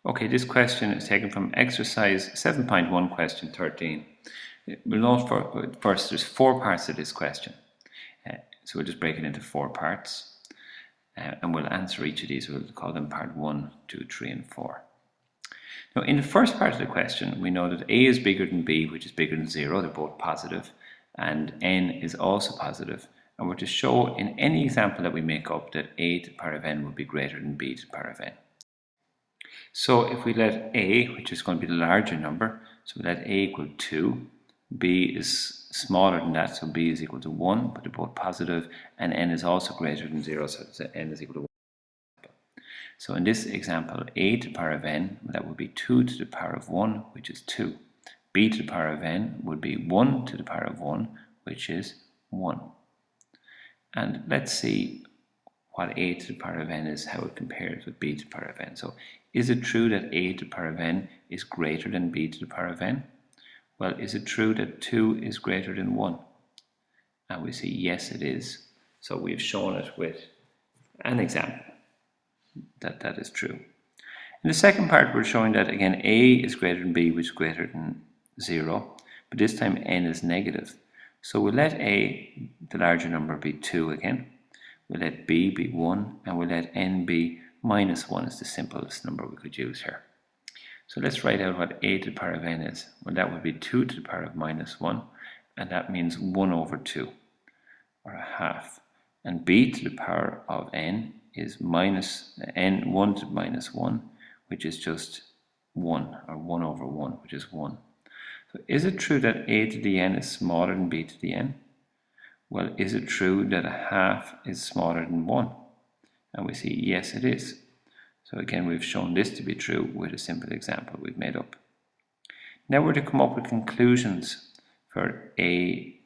Okay, this question is taken from exercise 7.1, question 13. We'll note first there's 4 parts to this question. So we'll just break it into 4 parts and we'll answer each of these. We'll call them part 1, 2, 3 and 4. Now in the first part of the question we know that A is bigger than B, which is bigger than 0. They're both positive, and N is also positive. And we're to show in any example that we make up that A to the power of N will be greater than B to the power of N. So if we let A, which is going to be the larger number, so we let A equal 2, B is smaller than that, so B is equal to 1, but they're both positive, and N is also greater than 0, so N is equal to 1. So in this example, A to the power of N, that would be 2 to the power of 1, which is 2. B to the power of N would be 1 to the power of 1, which is 1. And let's see what A to the power of N is, how it compares with B to the power of N. So is it true that A to the power of N is greater than B to the power of N? Well, is it true that 2 is greater than 1? And we see yes it is. So we've shown it with an example that that is true. In the second part we're showing that again A is greater than B, which is greater than 0, but this time N is negative. So we'll let A, the larger number, be 2 again. We'll let B be 1, and we'll let N be minus 1 is the simplest number we could use here. So let's write out what A to the power of N is. Well, that would be 2 to the power of minus 1, and that means 1 over 2, or a half. And B to the power of N is minus N 1 to minus 1, which is just 1, or 1 over 1, which is 1. So is it true that A to the N is smaller than B to the N? Well, is it true that a half is smaller than 1? And we see yes it is. So again we've shown this to be true with a simple example we've made up. Now we're to come up with conclusions for A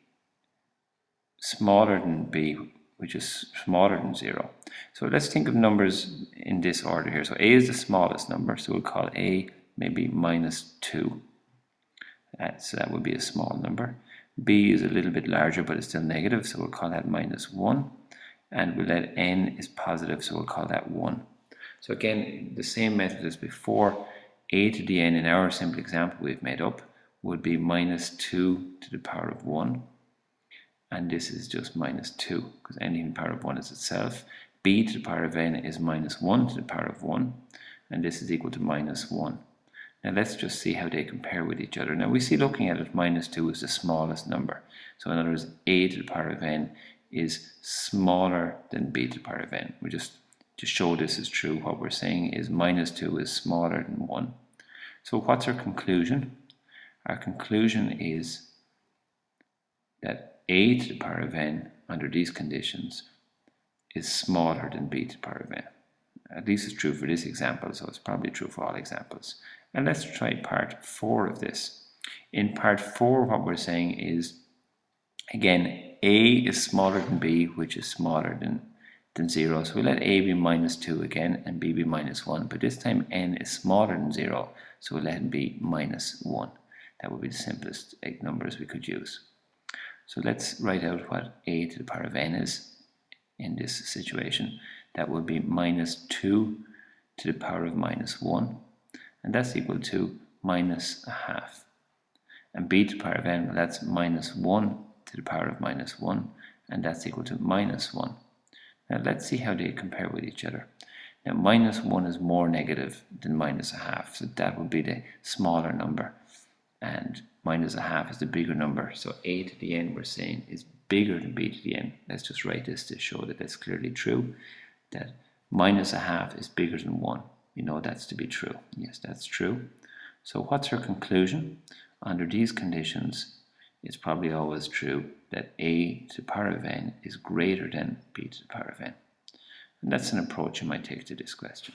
smaller than B, which is smaller than 0. So let's think of numbers in this order here. So A is the smallest number, so we'll call A maybe minus 2. So that would be a small number. B is a little bit larger, but it's still negative, so we'll call that minus 1. And we'll let N is positive, so we'll call that 1. So again, the same method as before. A to the N in our simple example we've made up would be minus 2 to the power of 1. And this is just minus 2, because anything in the power of 1 is itself. B to the power of N is minus 1 to the power of 1. And this is equal to minus 1. Now let's just see how they compare with each other. Now we see, looking at it, minus 2 is the smallest number. So in other words, A to the power of N is smaller than B to the power of N. We just, to show this is true, what we're saying is minus 2 is smaller than 1. So what's our conclusion? Our conclusion is that A to the power of N under these conditions is smaller than B to the power of N. At least it's true for this example, so it's probably true for all examples. And let's try part 4 of this. In part 4 what we're saying is, again, A is smaller than B, which is smaller than 0. So we'll let A be minus 2 again and B be minus 1. But this time N is smaller than 0, so we'll let it be minus 1. That would be the simplest numbers we could use. So let's write out what A to the power of N is in this situation. That would be minus 2 to the power of minus 1. And that's equal to minus a half. And B to the power of N, well, that's minus 1 to the power of minus 1. And that's equal to minus 1. Now let's see how they compare with each other. Now minus 1 is more negative than minus a half. So that would be the smaller number. And minus a half is the bigger number. So A to the N, we're saying, is bigger than B to the N. Let's just write this to show that that's clearly true. That minus a half is bigger than 1. We know that's to be true. Yes, that's true. So what's our conclusion? Under these conditions, it's probably always true that A to the power of N is greater than B to the power of N. And that's an approach you might take to this question.